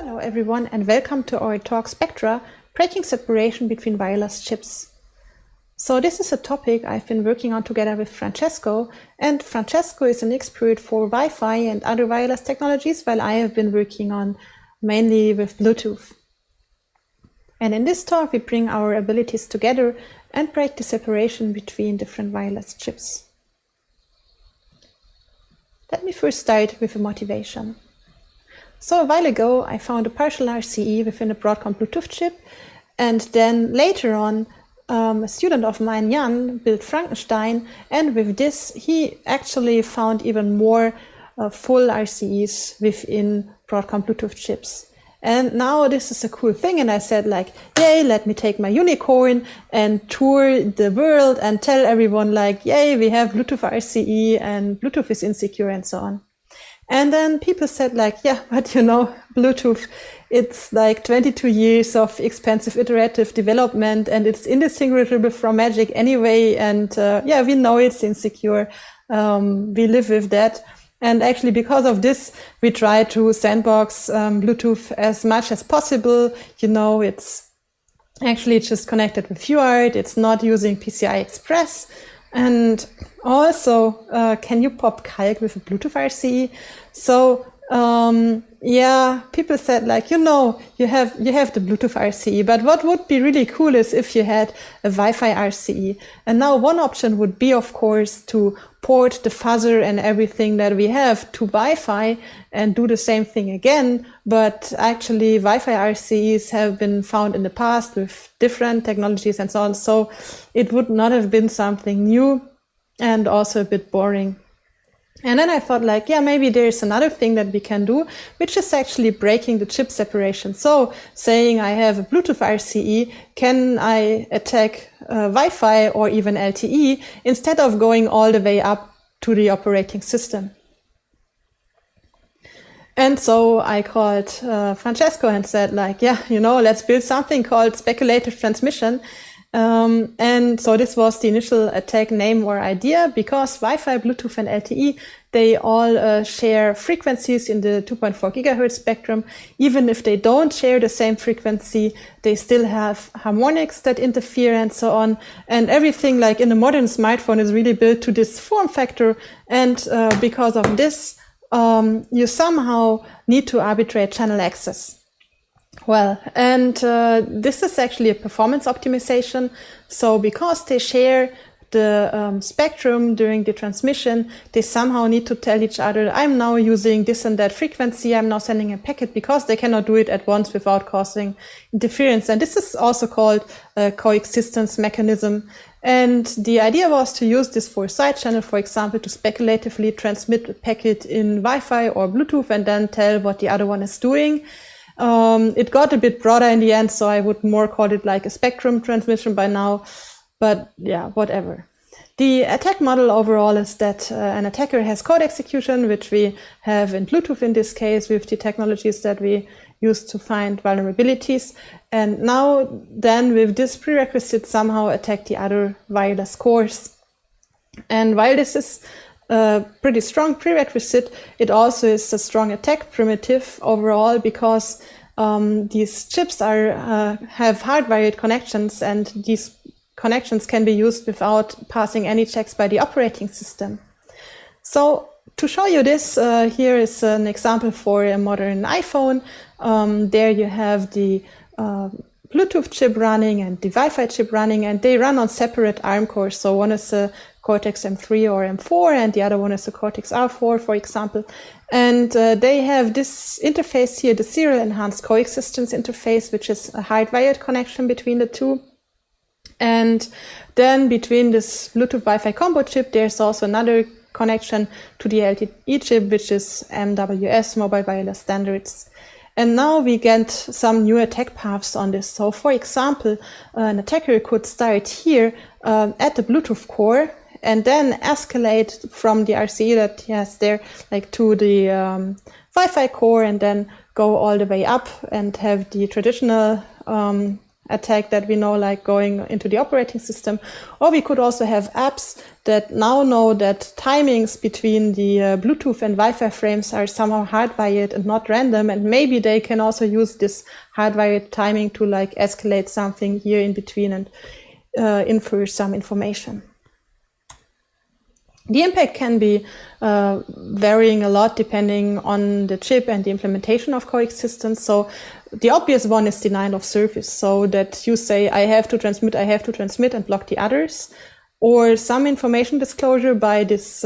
Hello everyone and welcome to our talk Spectra, breaking separation between wireless chips. So this is a topic I've been working on together with Francesco, and Francesco is an expert for Wi-Fi and other wireless technologies, while I have been working on mainly with Bluetooth. And in this talk we bring our abilities together and break the separation between different wireless chips. Let me first start with a motivation. So a while ago, I found a partial RCE within a Broadcom Bluetooth chip, and then later on, a student of mine, Jan, built Frankenstein, and with this, he actually found even more full RCEs within Broadcom Bluetooth chips. And now this is a cool thing, and I said like, yay, let me take my unicorn and tour the world and tell everyone like, yay, we have Bluetooth RCE and Bluetooth is insecure and so on. And then people said like, yeah, but you know, Bluetooth, it's like 22 years of expensive iterative development and it's indistinguishable from magic anyway. And yeah, we know it's insecure. We live with that. And actually, because of this, we try to sandbox Bluetooth as much as possible. You know, it's actually just connected with UART. It's not using PCI Express. And also, can you pop calc with a Bluetooth RCE? So, yeah, people said like, you know, you have the Bluetooth RCE, but what would be really cool is if you had a Wi-Fi RCE. And now one option would be, of course, to port the fuzzer and everything that we have to Wi-Fi and do the same thing again. But actually, Wi-Fi RCEs have been found in the past with different technologies and so on. So it would not have been something new and also a bit boring. And then I thought like, yeah, maybe there's another thing that we can do, which is actually breaking the chip separation. So saying I have a Bluetooth RCE, can I attack Wi-Fi or even LTE instead of going all the way up to the operating system? And so I called Francesco and said like, yeah, you know, let's build something called Speculative Transmission. And so this was the initial attack name or idea, because Wi-Fi, Bluetooth and LTE, they all share frequencies in the 2.4 gigahertz spectrum. Even if they don't share the same frequency, they still have harmonics that interfere and so on. And everything like in a modern smartphone is really built to this form factor. And because of this, you somehow need to arbitrate channel access. Well, and this is actually a performance optimization. So because they share the spectrum during the transmission, they somehow need to tell each other, I'm now using this and that frequency, I'm now sending a packet, because they cannot do it at once without causing interference. And this is also called a coexistence mechanism. And the idea was to use this for a side channel, for example, to speculatively transmit a packet in Wi-Fi or Bluetooth and then tell what the other one is doing. It got a bit broader in the end, so I would more call it like a spectrum transmission by now, but yeah, whatever. The attack model overall is that an attacker has code execution, which we have in Bluetooth in this case with the technologies that we use to find vulnerabilities. And now then with this prerequisite somehow attack the other wireless cores. And while this is a pretty strong prerequisite, it also is a strong attack primitive overall, because these chips have hardwired connections, and these connections can be used without passing any checks by the operating system. So to show you this, here is an example for a modern iPhone. There you have the Bluetooth chip running and the Wi-Fi chip running, and they run on separate ARM cores. So one is a Cortex M3 or M4, and the other one is a Cortex R4, for example. And they have this interface here, the serial enhanced coexistence interface, which is a hardwired connection between the two. And then between this Bluetooth Wi-Fi combo chip, there's also another connection to the LTE chip, which is MWS, Mobile Wireless Standards. And now we get some new attack paths on this. So for example, an attacker could start here at the Bluetooth core and then escalate from the RCE that he has there like to the Wi-Fi core, and then go all the way up and have the traditional attack that we know, like going into the operating system. Or we could also have apps that now know that timings between the Bluetooth and Wi-Fi frames are somehow hardwired and not random. And maybe they can also use this hardwired timing to like escalate something here in between and infer some information. The impact can be varying a lot depending on the chip and the implementation of coexistence. So the obvious one is denial of service. So that you say, I have to transmit and block the others. Or some information disclosure by this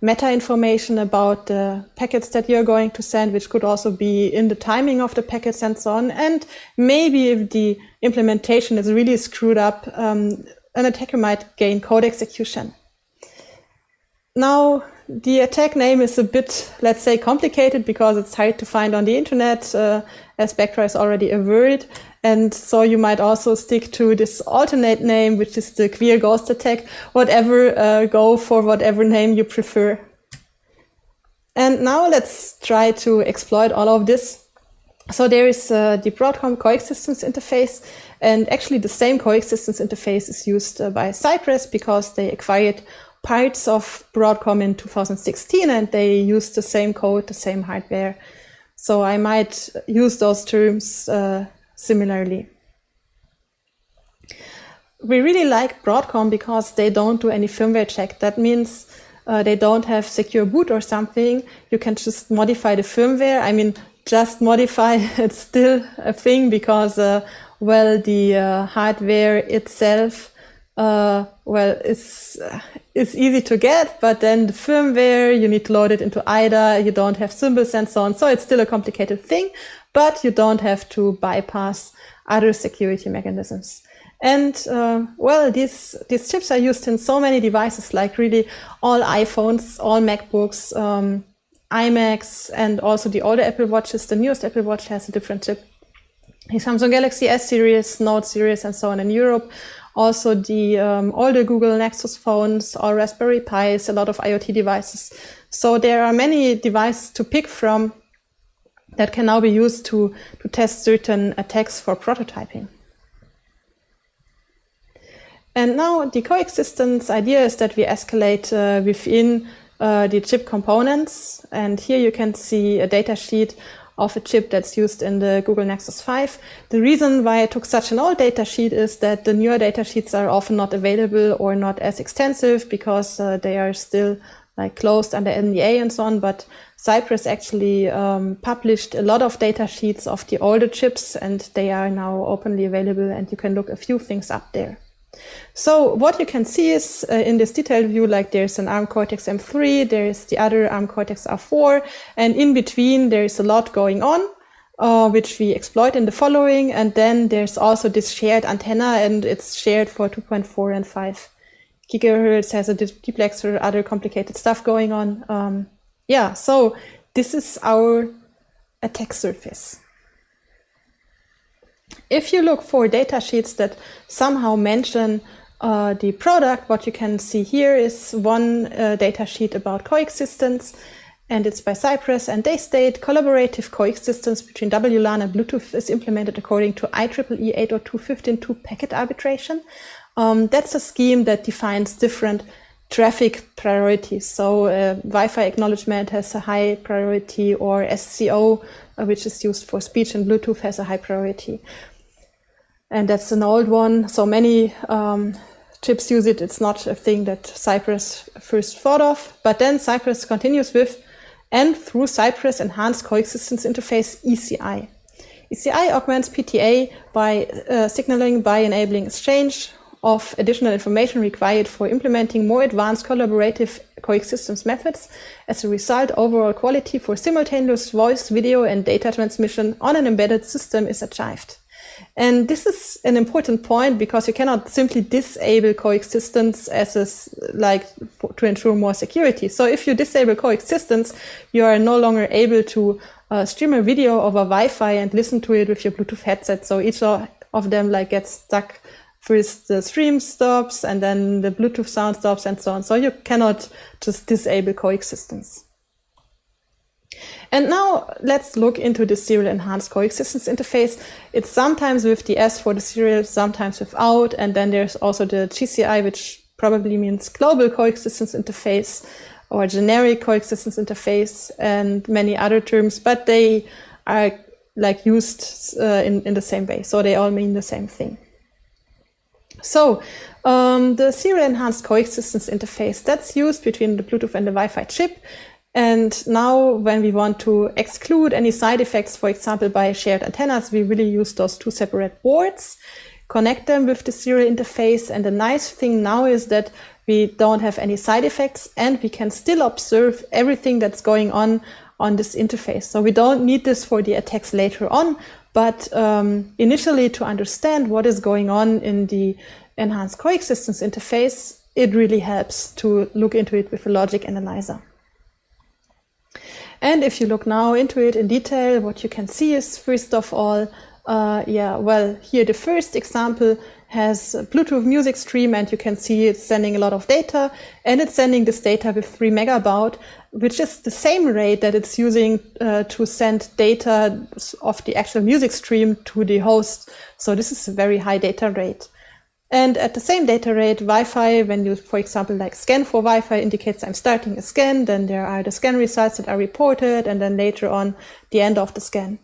meta information about the packets that you're going to send, which could also be in the timing of the packets and so on. And maybe if the implementation is really screwed up, an attacker might gain code execution. Now, the attack name is a bit, let's say, complicated because it's hard to find on the internet, as Spectra is already a word. And so you might also stick to this alternate name, which is the queer ghost attack, whatever, go for whatever name you prefer. And now let's try to exploit all of this. So there is the Broadcom Coexistence interface, and actually the same coexistence interface is used by Cypress because they acquired parts of Broadcom in 2016 and they use the same code, the same hardware. So I might use those terms similarly. We really like Broadcom because they don't do any firmware check. That means they don't have secure boot or something. You can just modify the firmware. I mean, just modify, it's still a thing because, well, the hardware itself it's easy to get, but then the firmware, you need to load it into IDA, you don't have symbols and so on. So it's still a complicated thing, but you don't have to bypass other security mechanisms. And, well, these chips are used in so many devices, like really all iPhones, all MacBooks, iMacs, and also the older Apple Watches. The newest Apple Watch has a different chip. The Samsung Galaxy S series, Note series, and so on in Europe. Also the older Google Nexus phones or Raspberry Pis, a lot of IoT devices. So there are many devices to pick from that can now be used to test certain attacks for prototyping. And now the coexistence idea is that we escalate within the chip components. And here you can see a data sheet of a chip that's used in the Google Nexus 5. The reason why I took such an old data sheet is that the newer data sheets are often not available or not as extensive because they are still like closed under NDA and so on. But Cypress actually published a lot of data sheets of the older chips and they are now openly available and you can look a few things up there. So what you can see is in this detailed view, like there's an ARM Cortex-M3, there is the other ARM Cortex-R4, and in between there is a lot going on, which we exploit in the following. And then there's also this shared antenna, and it's shared for 2.4 and 5 gigahertz, has a duplexer, other complicated stuff going on. Yeah, so this is our attack surface. If you look for data sheets that somehow mention the product, what you can see here is one data sheet about coexistence, and it's by Cypress, and they state collaborative coexistence between WLAN and Bluetooth is implemented according to IEEE 802.15.2 packet arbitration. That's a scheme that defines different traffic priorities. So Wi-Fi acknowledgement has a high priority, or SCO, which is used for speech, and Bluetooth has a high priority. And that's an old one. So many chips use it. It's not a thing that Cypress first thought of. But then Cypress continues with, and through Cypress Enhanced Coexistence Interface, ECI. ECI augments PTA by signaling by enabling exchange of additional information required for implementing more advanced collaborative coexistence methods. As a result, overall quality for simultaneous voice, video, and data transmission on an embedded system is achieved. And this is an important point because you cannot simply disable coexistence as to ensure more security. So if you disable coexistence, you are no longer able to stream a video over Wi-Fi and listen to it with your Bluetooth headset. So each of them gets stuck. First the stream stops and then the Bluetooth sound stops and so on. So you cannot just disable coexistence. And now let's look into the serial enhanced coexistence interface. It's sometimes with the S for the serial, sometimes without, and then there's also the GCI, which probably means global coexistence interface or generic coexistence interface, and many other terms, but they are like used in the same way. So they all mean the same thing. So the serial enhanced coexistence interface, that's used between the Bluetooth and the Wi-Fi chip. And now when we want to exclude any side effects, for example, by shared antennas, we really use those two separate boards, connect them with the serial interface. And the nice thing now is that we don't have any side effects and we can still observe everything that's going on this interface. So we don't need this for the attacks later on, but initially to understand what is going on in the enhanced coexistence interface, it really helps to look into it with a logic analyzer. And if you look now into it in detail, what you can see is, first of all, here the first example has a Bluetooth music stream, and you can see it's sending a lot of data, and it's sending this data with 3 megabaud, which is the same rate that it's using to send data of the actual music stream to the host. So this is a very high data rate. And at the same data rate, Wi-Fi, when you, for example, like scan for Wi-Fi indicates I'm starting a scan, then there are the scan results that are reported, and then later on the end of the scan.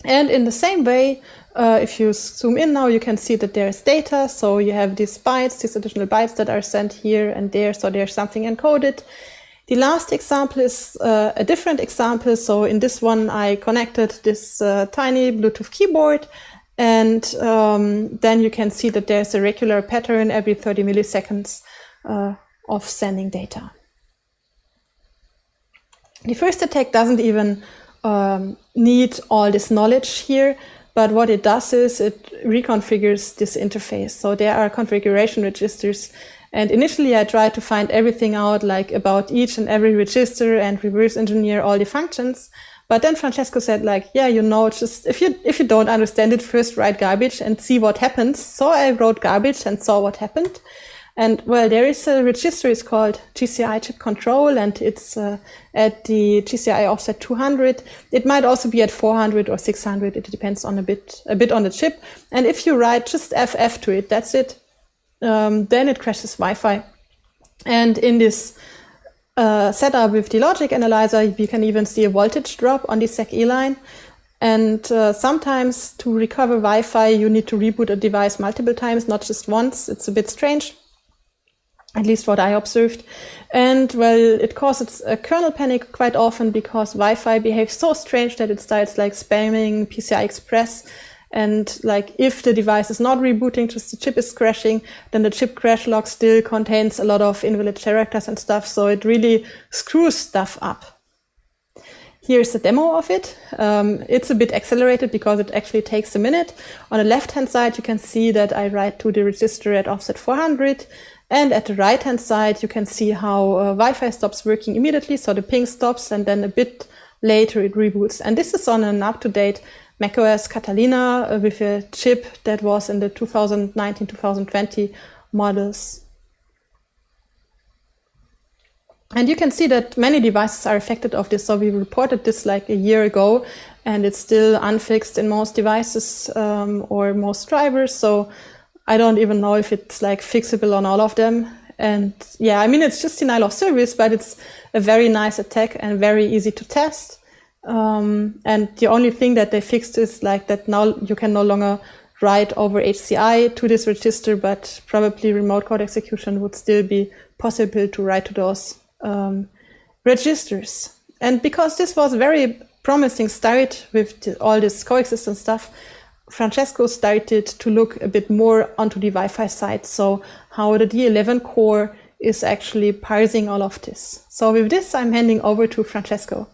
And in the same way, if you zoom in now, you can see that there's data. So you have these bytes, these additional bytes that are sent here and there. So there's something encoded. The last example is a different example. So in this one, I connected this tiny Bluetooth keyboard. And then you can see that there's a regular pattern every 30 milliseconds of sending data. The first attack doesn't even need all this knowledge here, but what it does is it reconfigures this interface. So there are configuration registers, and initially I tried to find everything out, like about each and every register and reverse engineer all the functions. But then Francesco said, like, yeah, just if you don't understand it, first write garbage and see what happens. So I wrote garbage and saw what happened. And well, there is a register, it's called GCI chip control, and it's at the GCI offset 200. It might also be at 400 or 600. It depends on a bit on the chip. And if you write just FF to it, that's it. Then it crashes Wi-Fi. And in this setup with the logic analyzer, you can even see a voltage drop on the SEC-E line. And sometimes to recover Wi-Fi, you need to reboot a device multiple times, not just once. It's a bit strange, at least what I observed. And well, it causes a kernel panic quite often because Wi-Fi behaves so strange that it starts like spamming PCI Express. And like if the device is not rebooting, just the chip is crashing, then the chip crash log still contains a lot of invalid characters and stuff. So it really screws stuff up. Here's a demo of it. It's a bit accelerated because it actually takes a minute. On the left-hand side, you can see that I write to the register at offset 400. And at the right-hand side, you can see how Wi-Fi stops working immediately. So the ping stops, and then a bit later it reboots. And this is on an up-to-date macOS Catalina with a chip that was in the 2019-2020 models. And you can see that many devices are affected of this. So we reported this like a year ago, and it's still unfixed in most devices or most drivers. So I don't even know if it's like fixable on all of them. And yeah, I mean, it's just denial of service, but it's a very nice attack and very easy to test. And the only thing that they fixed is like that now you can no longer write over HCI to this register, but probably remote code execution would still be possible to write to those registers. And because this was a very promising start with all this coexistence stuff, Francesco started to look a bit more onto the Wi-Fi side. So how the D11 core is actually parsing all of this. So with this, I'm handing over to Francesco.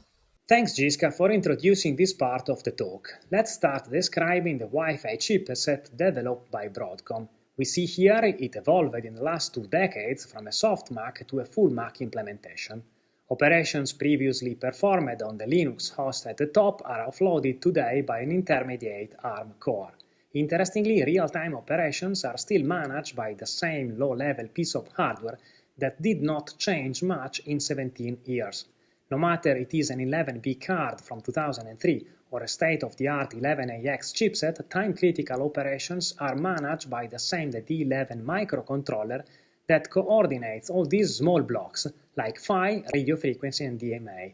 Thanks, Jiska, for introducing this part of the talk. Let's start describing the Wi-Fi chipset developed by Broadcom. We see here it evolved in the last 2 decades from a soft Mac to a full Mac implementation. Operations previously performed on the Linux host at the top are offloaded today by an intermediate ARM core. Interestingly, real-time operations are still managed by the same low-level piece of hardware that did not change much in 17 years. No matter it is an 11B card from 2003 or a state-of-the-art 11AX chipset, time-critical operations are managed by the same D11 microcontroller that coordinates all these small blocks, like phi, radio frequency, and DMA.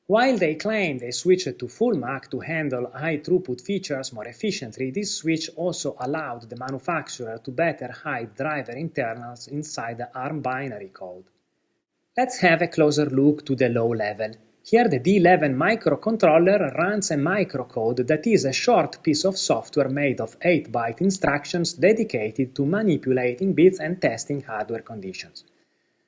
While they claim they switched to full MAC to handle high-throughput features more efficiently, this switch also allowed the manufacturer to better hide driver internals inside the ARM binary code. Let's have a closer look to the low level. Here the D11 microcontroller runs a microcode that is a short piece of software made of 8-byte instructions dedicated to manipulating bits and testing hardware conditions.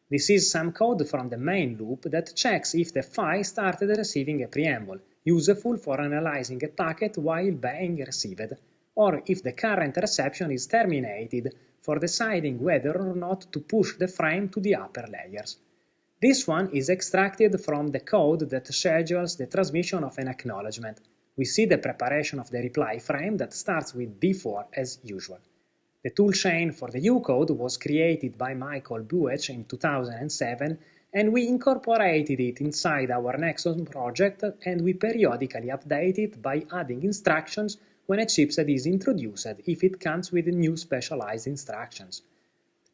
This is some code from the main loop that checks if the phi started receiving a preamble, useful for analyzing a packet while being received, or if the current reception is terminated, for deciding whether or not to push the frame to the upper layers. This one is extracted from the code that schedules the transmission of an acknowledgement. We see the preparation of the reply frame that starts with B4 as usual. The toolchain for the Ucode was created by Michael Buech in 2007, and we incorporated it inside our Nexon project, and we periodically update it by adding instructions when a chipset is introduced if it comes with new specialized instructions.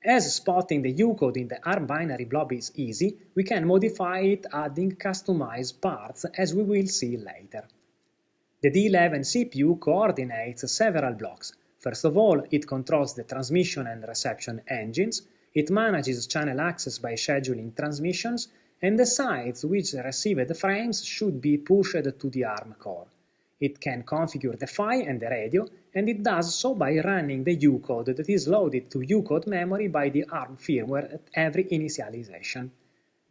As spotting the Ucode in the ARM binary blob is easy, we can modify it adding customized parts, as we will see later. The D11 CPU coordinates several blocks. First of all, it controls the transmission and reception engines, it manages channel access by scheduling transmissions, and decides which received frames should be pushed to the ARM core. It can configure the phi and the radio, and it does so by running the Ucode that is loaded to Ucode memory by the ARM firmware at every initialization.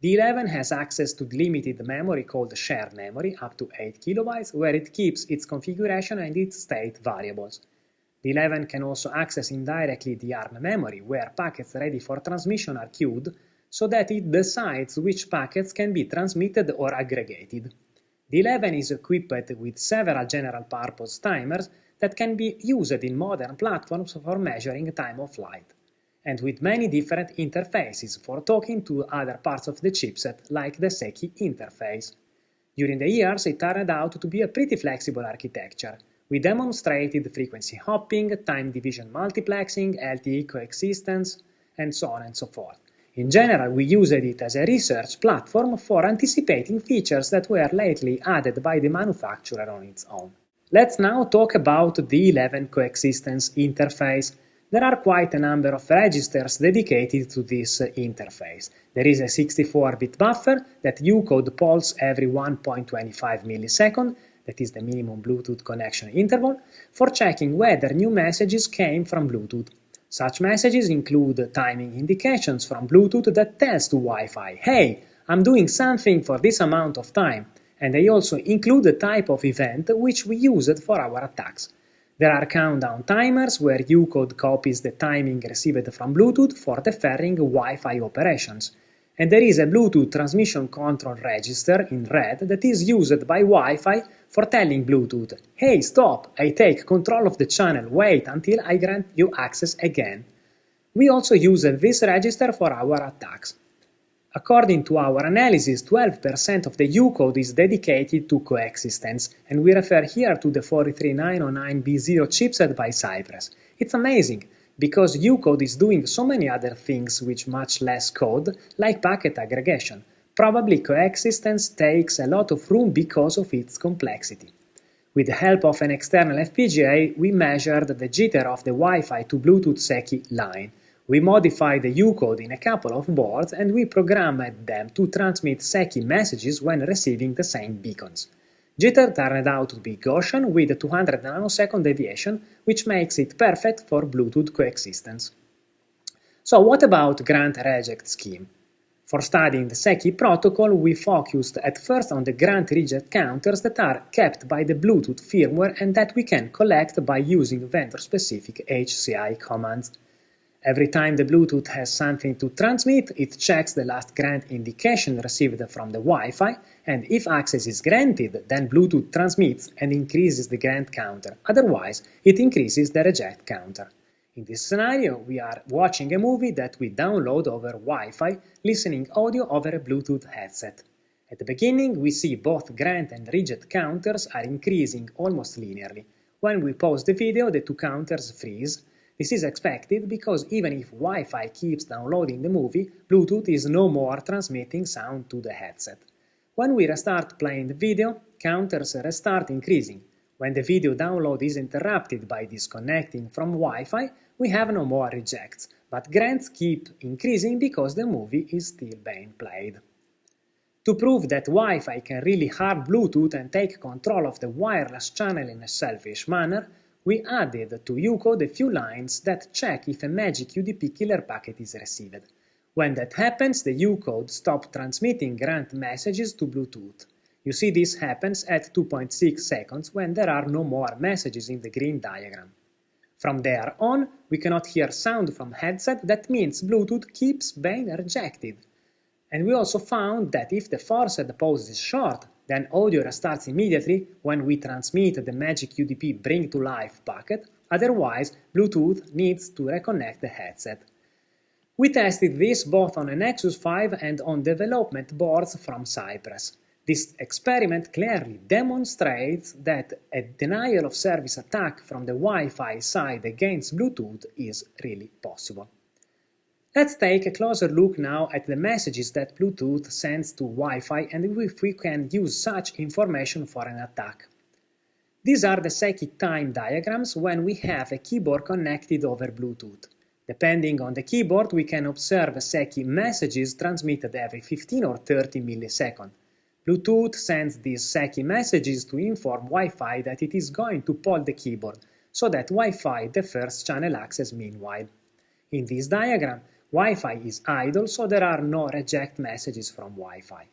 D11 has access to limited memory called shared memory, up to 8 KB, where it keeps its configuration and its state variables. D11 can also access indirectly the ARM memory, where packets ready for transmission are queued, so that it decides which packets can be transmitted or aggregated. D11 is equipped with several general-purpose timers that can be used in modern platforms for measuring time of flight, and with many different interfaces for talking to other parts of the chipset, like the SECI interface. During the years, it turned out to be a pretty flexible architecture. We demonstrated frequency hopping, time division multiplexing, LTE coexistence, and so on and so forth. In general, we used it as a research platform for anticipating features that were lately added by the manufacturer on its own. Let's now talk about the D11 coexistence interface. There are quite a number of registers dedicated to this interface. There is a 64-bit buffer that Ucode polls every 1.25 milliseconds, that is the minimum Bluetooth connection interval, for checking whether new messages came from Bluetooth. Such messages include timing indications from Bluetooth that tells to Wi-Fi, "Hey, I'm doing something for this amount of time," and they also include the type of event which we used for our attacks. There are countdown timers where Ucode copies the timing received from Bluetooth for deferring Wi-Fi operations. And there is a Bluetooth transmission control register in red that is used by Wi-Fi for telling Bluetooth, "Hey, stop, I take control of the channel, wait until I grant you access again." We also use this register for our attacks. According to our analysis, 12% of the Ucode is dedicated to coexistence, and we refer here to the 43909B0 chipset by Cypress. It's amazing, because Ucode is doing so many other things with much less code, like packet aggregation. Probably coexistence takes a lot of room because of its complexity. With the help of an external FPGA, we measured the jitter of the Wi-Fi to Bluetooth SECI line. We modified the Ucode in a couple of boards, and we programmed them to transmit SECI messages when receiving the same beacons. Jitter turned out to be Gaussian with a 200 nanosecond deviation, which makes it perfect for Bluetooth coexistence. So what about grant-reject scheme? For studying the SECI protocol, we focused at first on the grant-reject counters that are kept by the Bluetooth firmware and that we can collect by using vendor-specific HCI commands. Every time the Bluetooth has something to transmit, it checks the last grant indication received from the Wi-Fi, and if access is granted, then Bluetooth transmits and increases the grant counter, otherwise it increases the reject counter. In this scenario, we are watching a movie that we download over Wi-Fi, listening audio over a Bluetooth headset. At the beginning, we see both grant and reject counters are increasing almost linearly. When we pause the video, the two counters freeze. This is expected because even if Wi-Fi keeps downloading the movie, Bluetooth is no more transmitting sound to the headset. When we restart playing the video, counters restart increasing. When the video download is interrupted by disconnecting from Wi-Fi, we have no more rejects, but grants keep increasing because the movie is still being played. To prove that Wi-Fi can really harm Bluetooth and take control of the wireless channel in a selfish manner, we added to Ucode a few lines that check if a magic UDP killer packet is received. When that happens, the Ucode stops transmitting grant messages to Bluetooth. You see this happens at 2.6 seconds when there are no more messages in the green diagram. From there on, we cannot hear sound from headset, that means Bluetooth keeps being rejected. And we also found that if the forced pause is short, then audio restarts immediately when we transmit the magic UDP bring to life packet, otherwise Bluetooth needs to reconnect the headset. We tested this both on a Nexus 5 and on development boards from Cypress. This experiment clearly demonstrates that a denial of service attack from the Wi-Fi side against Bluetooth is really possible. Let's take a closer look now at the messages that Bluetooth sends to Wi-Fi and if we can use such information for an attack. These are the SECI time diagrams when we have a keyboard connected over Bluetooth. Depending on the keyboard, we can observe SECI messages transmitted every 15 or 30 milliseconds. Bluetooth sends these SECI messages to inform Wi-Fi that it is going to poll the keyboard, so that Wi-Fi defers channel access meanwhile. In this diagram, Wi-Fi is idle, so there are no reject messages from Wi-Fi.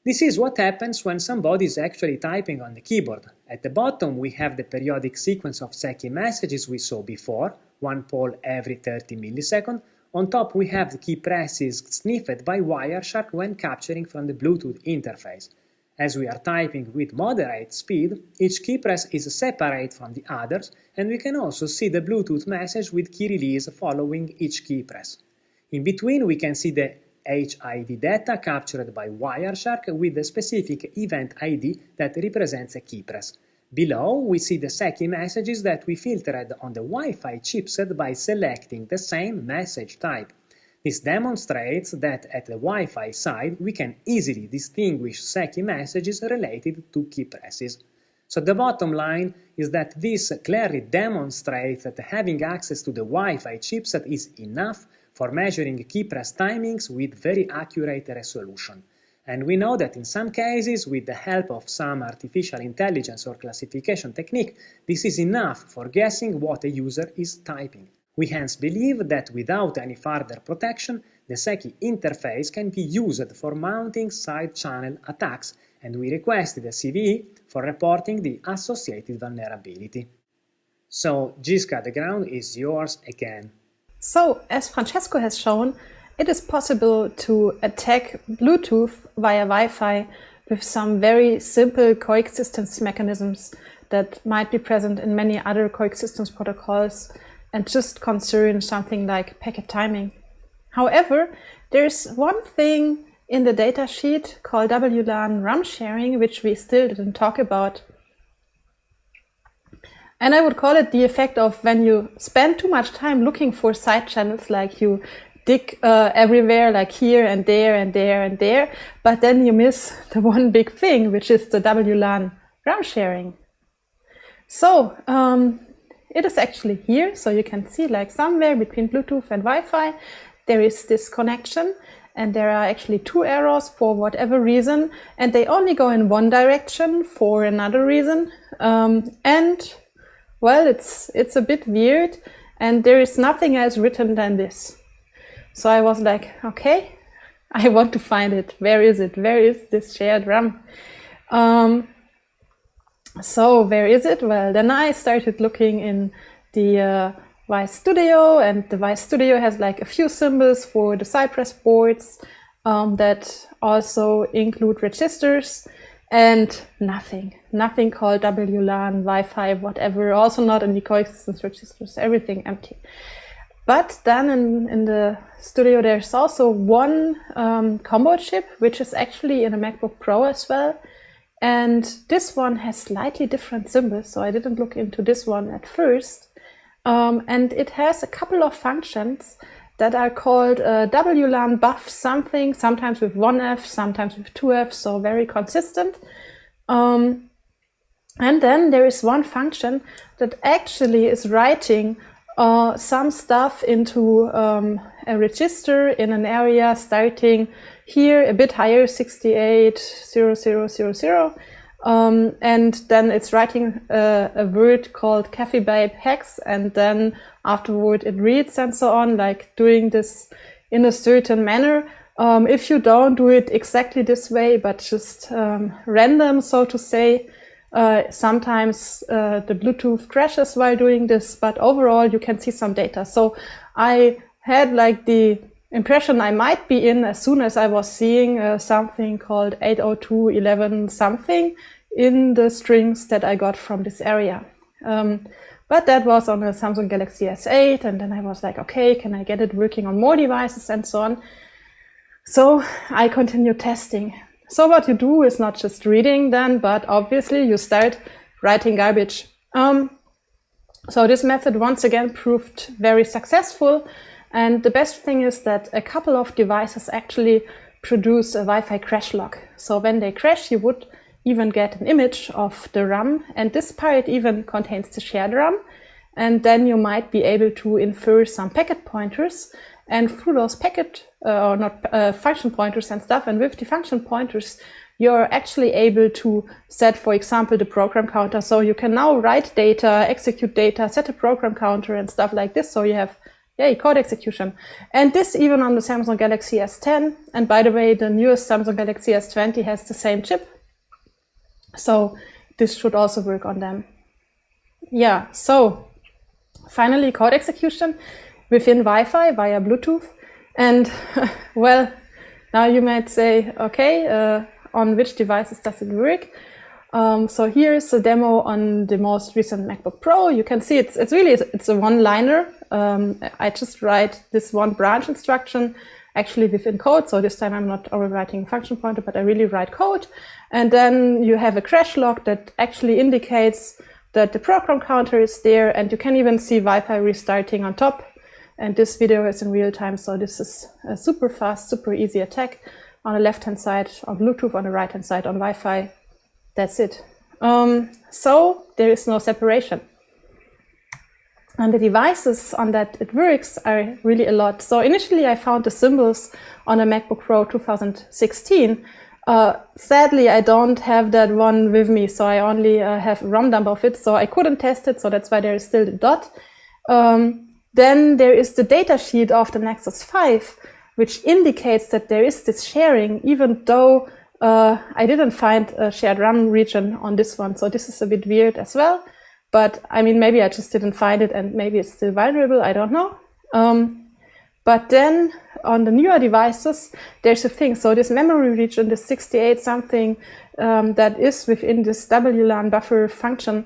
This is what happens when somebody is actually typing on the keyboard. At the bottom we have the periodic sequence of SECI messages we saw before, one poll every 30 milliseconds. On top we have the key presses sniffed by Wireshark when capturing from the Bluetooth interface. As we are typing with moderate speed, each key press is separate from the others, and we can also see the Bluetooth message with key release following each key press. In between we can see the HID data captured by Wireshark with the specific event ID that represents a key press. Below we see the SECI messages that we filtered on the Wi-Fi chipset by selecting the same message type. This demonstrates that at the Wi-Fi side we can easily distinguish SECI messages related to key presses. So the bottom line is that this clearly demonstrates that having access to the Wi-Fi chipset is enough for measuring key press timings with very accurate resolution. And we know that in some cases, with the help of some artificial intelligence or classification technique, this is enough for guessing what a user is typing. We hence believe that without any further protection, the SECI interface can be used for mounting side channel attacks, and we requested a CVE for reporting the associated vulnerability. So, Jiska, the ground is yours again. So, as Francesco has shown, it is possible to attack Bluetooth via Wi-Fi with some very simple coexistence mechanisms that might be present in many other coexistence protocols and just concern something like packet timing. However, there's one thing in the datasheet called WLAN Ram Sharing which we still didn't talk about. And I would call it the effect of when you spend too much time looking for side channels, like you dig everywhere, like here and there and there and there, but then you miss the one big thing, which is the WLAN Ram Sharing. So it is actually here, so you can see like somewhere between Bluetooth and Wi-Fi there is this connection, and there are actually two arrows for whatever reason, and they only go in one direction for another reason, and well, it's a bit weird, and there is nothing else written than this. So I was like, okay, I want to find it. Where is it? Where is this shared RAM? So where is it? Well, then I started looking in the Vice Studio, and the Vice Studio has like a few symbols for the Cypress boards that also include registers, and nothing called WLAN, Wi-Fi, whatever, also not in the coexistence registers, everything empty. But then in the studio, there's also one combo chip, which is actually in a MacBook Pro as well. And this one has slightly different symbols, so I didn't look into this one at first. And it has a couple of functions that are called WLAN buff something, sometimes with 1F, sometimes with 2F, so very consistent. And then there is one function that actually is writing some stuff into a register in an area starting here a bit higher, 680000, and then it's writing a word called Cafe Babe hex, and then afterward it reads and so on, like doing this in a certain manner. If you don't do it exactly this way, but just random, so to say, sometimes the Bluetooth crashes while doing this, but overall you can see some data. So I had like the impression I might be in as soon as I was seeing something called 802.11 something in the strings that I got from this area. But that was on a Samsung Galaxy S8, and then I was like, okay, can I get it working on more devices and so on? So I continued testing. So what you do is not just reading then, but obviously you start writing garbage. So this method once again proved very successful. And the best thing is that a couple of devices actually produce a Wi-Fi crash log. So when they crash, you would even get an image of the RAM. And this part even contains the shared RAM. And then you might be able to infer some packet pointers. And through those function pointers and stuff, and with the function pointers, you're actually able to set, for example, the program counter. So you can now write data, execute data, set a program counter and stuff like this. So you have, code execution. And this even on the Samsung Galaxy S10. And by the way, the newest Samsung Galaxy S20 has the same chip. So this should also work on them. Yeah, so finally code execution within Wi-Fi via Bluetooth. And well, now you might say, okay, on which devices does it work? So here's a demo on the most recent MacBook Pro. You can see it's a one-liner. I just write this one branch instruction actually within code. So this time I'm not overwriting a function pointer, but I really write code. And then you have a crash log that actually indicates that the program counter is there, and you can even see Wi-Fi restarting on top. And this video is in real time, so this is a super fast, super easy attack on the left-hand side on Bluetooth, on the right-hand side on Wi-Fi. That's it. So there is no separation. And the devices on that it works are really a lot. So initially I found the symbols on a MacBook Pro 2016. Sadly, I don't have that one with me, so I only have a ROM dump of it, so I couldn't test it, so that's why there is still the dot. Then there is the data sheet of the Nexus 5, which indicates that there is this sharing, even though I didn't find a shared RAM region on this one. So this is a bit weird as well. But I mean, maybe I just didn't find it and maybe it's still vulnerable. I don't know. But then on the newer devices, there's a thing. So this memory region, this 68 something that is within this WLAN buffer function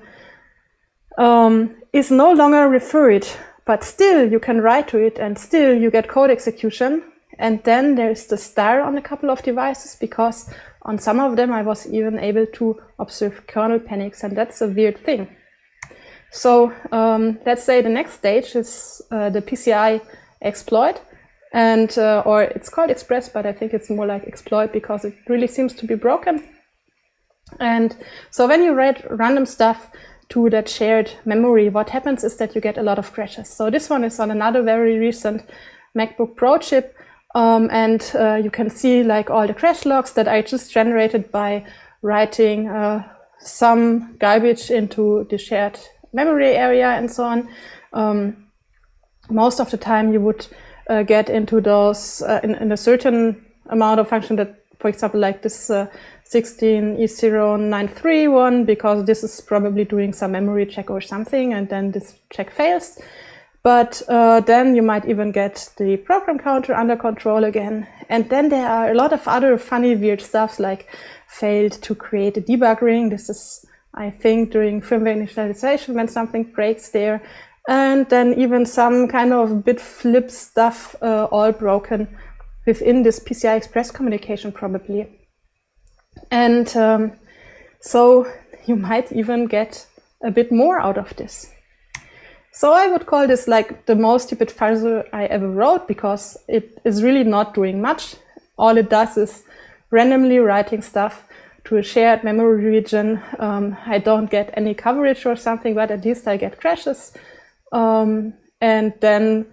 is no longer referred. But still you can write to it and still you get code execution. And then there's the star on a couple of devices, because on some of them I was even able to observe kernel panics, and that's a weird thing. So let's say the next stage is the PCI exploit, and or it's called Express, but I think it's more like exploit because it really seems to be broken. And so when you write random stuff to that shared memory, what happens is that you get a lot of crashes. So this one is on another very recent MacBook Pro chip. And you can see like all the crash logs that I just generated by writing some garbage into the shared memory area and so on. Most of the time you would get into those in a certain amount of function that, for example, like this 16E093 one, because this is probably doing some memory check or something, and then this check fails. But then you might even get the program counter under control again. And then there are a lot of other funny, weird stuff, like failed to create a debug ring. This is, I think, during firmware initialization when something breaks there. and then even some kind of bit flip stuff all broken within this PCI Express communication probably. And so you might even get a bit more out of this. So I would call this like the most stupid fuzzer I ever wrote, because it is really not doing much. All it does is randomly writing stuff to a shared memory region. I don't get any coverage or something, but at least I get crashes. And then,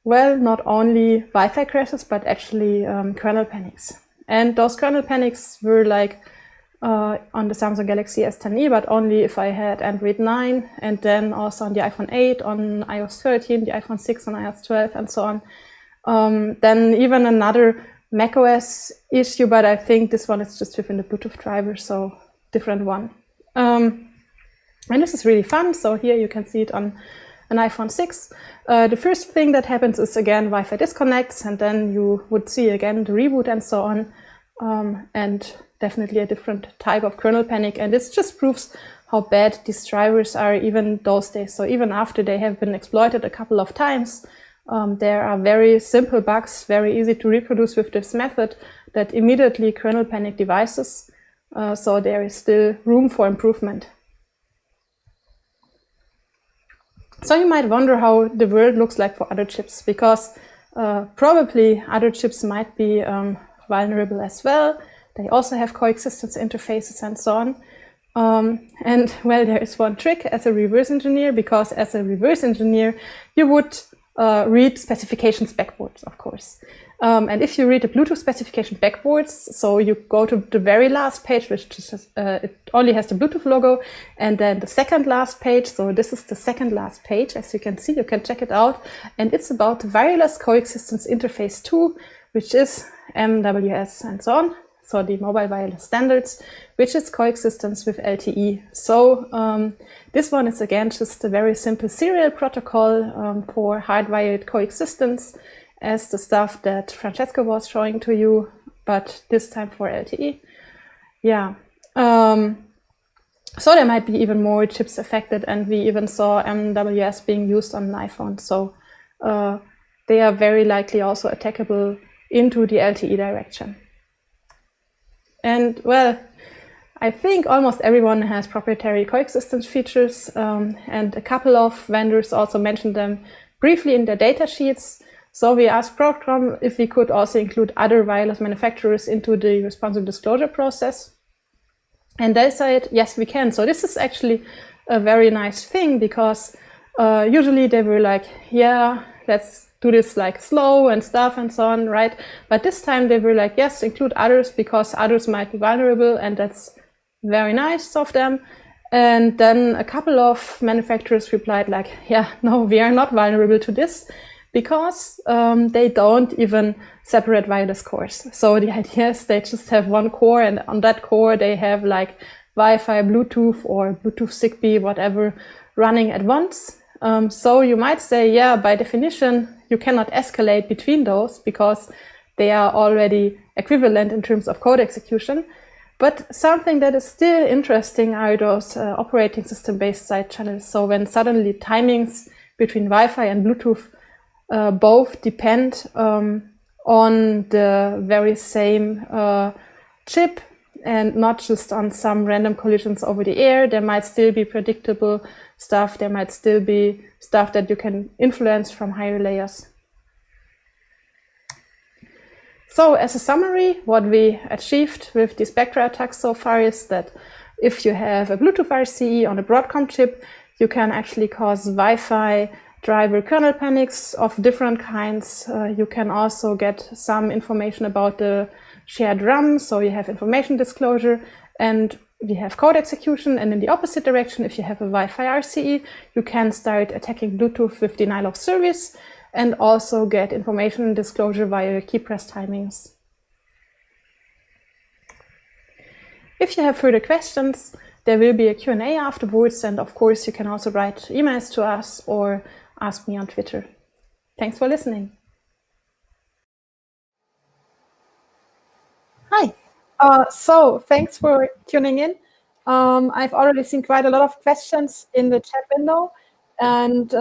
well, not only Wi-Fi crashes, but actually kernel panics. And those kernel panics were like on the Samsung Galaxy S10e, but only if I had Android 9, and then also on the iPhone 8, on iOS 13, the iPhone 6 on iOS 12, and so on. Then even another macOS issue, but I think this one is just within the Bluetooth driver, so different one. And this is really fun. So here you can see it on an iPhone 6. The first thing that happens is, again, Wi-Fi disconnects, and then you would see again the reboot and so on. And definitely a different type of kernel panic. And this just proves how bad these drivers are even those days. So even after they have been exploited a couple of times, there are very simple bugs, very easy to reproduce with this method, that immediately kernel panic devices. So there is still room for improvement. So you might wonder how the world looks like for other chips, because probably other chips might be vulnerable as well. They also have coexistence interfaces and so on. And well, there is one trick as a reverse engineer, because as a reverse engineer, you would read specifications backwards, of course. And if you read the Bluetooth specification backwards, so you go to the very last page, which just, it only has the Bluetooth logo, and then the second last page. So this is the second last page, as you can see. You can check it out. And it's about the wireless coexistence interface 2, which is MWS and so on. So the mobile wireless standards, which is coexistence with LTE. So this one is again just a very simple serial protocol for hardwired coexistence, as the stuff that Francesco was showing to you, but this time for LTE. Yeah. So there might be even more chips affected, and we even saw MWS being used on an iPhone. So they are very likely also attackable into the LTE direction. And well, I think almost everyone has proprietary coexistence features, and a couple of vendors also mentioned them briefly in their data sheets. So we asked Broadcom if we could also include other wireless manufacturers into the responsive disclosure process. And they said, yes, we can. So this is actually a very nice thing, because usually they were like, yeah, let's do this like slow and stuff and so on, right? But this time they were like, yes, include others, because others might be vulnerable, and that's very nice of them. And then a couple of manufacturers replied like, yeah, no, we are not vulnerable to this, because they don't even separate wireless cores. So the idea is they just have one core, and on that core they have like Wi-Fi, Bluetooth, or Bluetooth Zigbee, whatever, running at once. So you might say, yeah, by definition, you cannot escalate between those, because they are already equivalent in terms of code execution. But something that is still interesting are those operating system-based side channels. So when suddenly timings between Wi-Fi and Bluetooth both depend on the very same chip, and not just on some random collisions over the air, there might still be predictable stuff. There might still be stuff that you can influence from higher layers. So as a summary, what we achieved with the Spectra attacks so far is that if you have a Bluetooth RCE on a Broadcom chip, you can actually cause Wi-Fi driver kernel panics of different kinds. You can also get some information about the shared RAM, so you have information disclosure, and we have code execution. And in the opposite direction, if you have a Wi-Fi RCE, you can start attacking Bluetooth with denial of service, and also get information disclosure via key press timings. If you have further questions, there will be a Q&A afterwards, and of course you can also write emails to us or ask me on Twitter. Thanks for listening. Hi. So thanks for tuning in. I've already seen quite a lot of questions in the chat window. And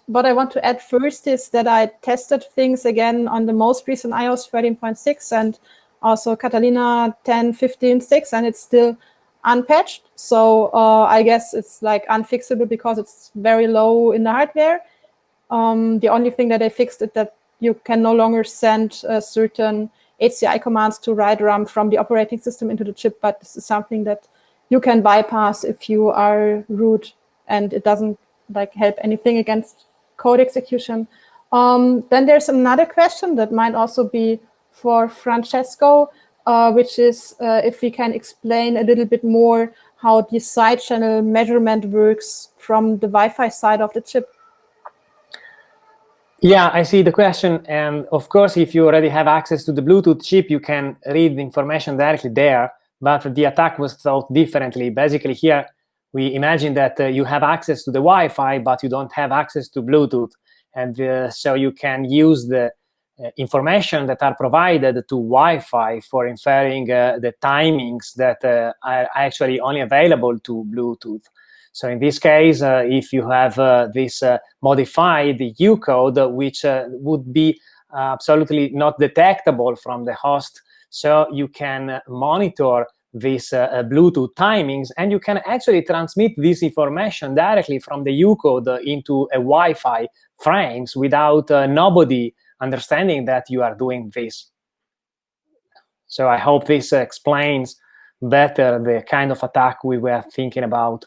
what I want to add first is that I tested things again on the most recent iOS 13.6 and also Catalina 10.15.6, and it's still unpatched. So I guess it's like unfixable because it's very low in the hardware. The only thing that I fixed is that you can no longer send certain HCI commands to write RAM from the operating system into the chip, but this is something that you can bypass if you are root, and it doesn't like help anything against code execution. Then there's another question that might also be for Francesco, which is if we can explain a little bit more how the side channel measurement works from the Wi-Fi side of the chip. Yeah, I see the question. And of course, if you already have access to the Bluetooth chip, you can read the information directly there. But the attack was thought differently. Basically, here we imagine that you have access to the Wi-Fi, but you don't have access to Bluetooth. And so you can use the information that are provided to Wi-Fi for inferring the timings that are actually only available to Bluetooth. So in this case, if you have this modified Ucode, which would be absolutely not detectable from the host, so you can monitor these Bluetooth timings, and you can actually transmit this information directly from the Ucode into a Wi-Fi frames without nobody understanding that you are doing this. So I hope this explains better the kind of attack we were thinking about.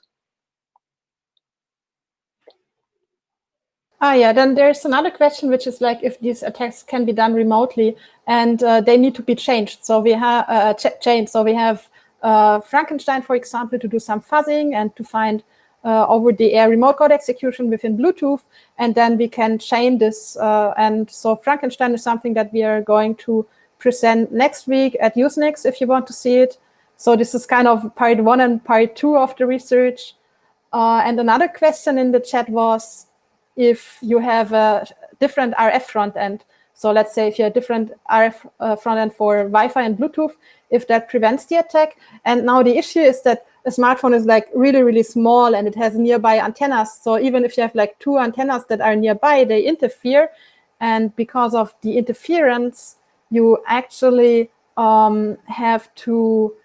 Yeah, then there's another question, which is like if these attacks can be done remotely, and they need to be changed. So we have changed. So we have Frankenstein, for example, to do some fuzzing and to find over-the-air remote code execution within Bluetooth, and then we can chain this. And so Frankenstein is something that we are going to present next week at Usenix if you want to see it. So this is kind of part 1 and part 2 of the research. And another question in the chat was if you have a different RF front end. So let's say if you have different RF front end for Wi-Fi and Bluetooth, if that prevents the attack. And now the issue is that a smartphone is like really, really small and it has nearby antennas. So even if you have like 2 antennas that are nearby, they interfere. And because of the interference, you actually have to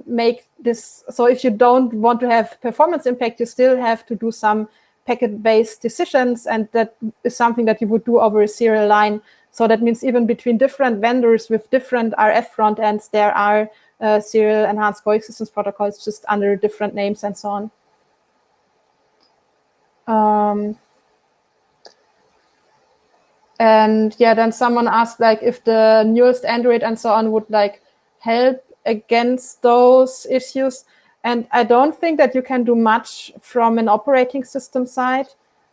make this. So if you don't want to have performance impact, you still have to do some packet-based decisions, and that is something that you would do over a serial line. So that means even between different vendors with different RF front ends, there are serial enhanced coexistence protocols just under different names and so on. And yeah, then someone asked like if the newest Android and so on would like help against those issues. And I don't think that you can do much from an operating system side.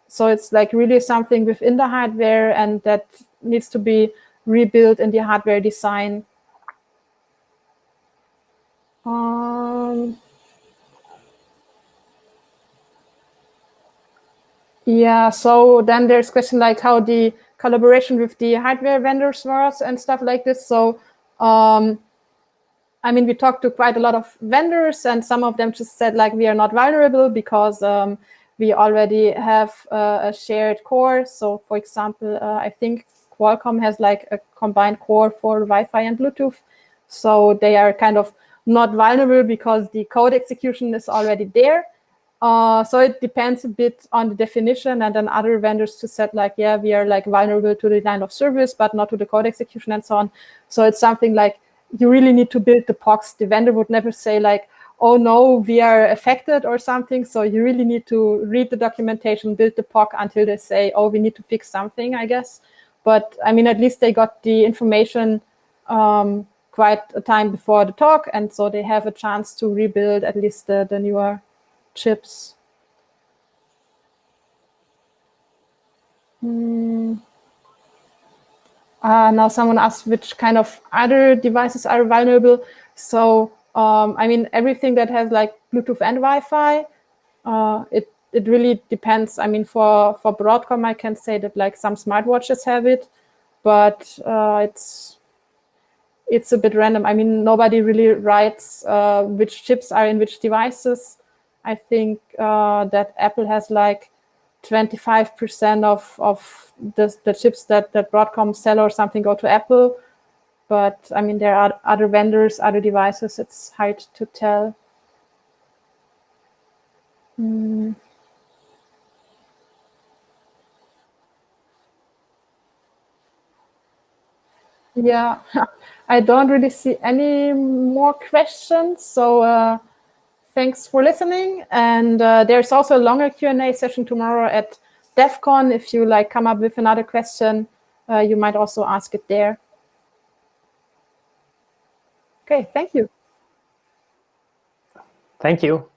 So it's like really something within the hardware, and that needs to be rebuilt in the hardware design. Yeah, so then there's question like how the collaboration with the hardware vendors was and stuff like this. So I mean, we talked to quite a lot of vendors, and some of them just said like we are not vulnerable because we already have a shared core. So for example, I think Qualcomm has like a combined core for Wi-Fi and Bluetooth. So they are kind of not vulnerable because the code execution is already there. So it depends a bit on the definition, and then other vendors just said like, yeah, we are like vulnerable to the line of service, but not to the code execution and so on. So it's something like you really need to build the POCs. The vendor would never say like, oh no, we are affected or something. So you really need to read the documentation, build the POC until they say, oh, we need to fix something, I guess. But I mean, at least they got the information quite a time before the talk, and so they have a chance to rebuild at least the newer chips. Now someone asked which kind of other devices are vulnerable. So I mean, everything that has like Bluetooth and Wi-Fi, it really depends. I mean, for Broadcom, I can say that like some smartwatches have it, but it's a bit random. I mean, nobody really writes which chips are in which devices. I think that Apple has like 25% of the chips that Broadcom sell or something go to Apple. But I mean, there are other vendors, other devices. It's hard to tell. Yeah, I don't really see any more questions. So thanks for listening. And there's also a longer Q&A session tomorrow at DEF CON. If you like come up with another question, you might also ask it there. Okay, thank you. Thank you.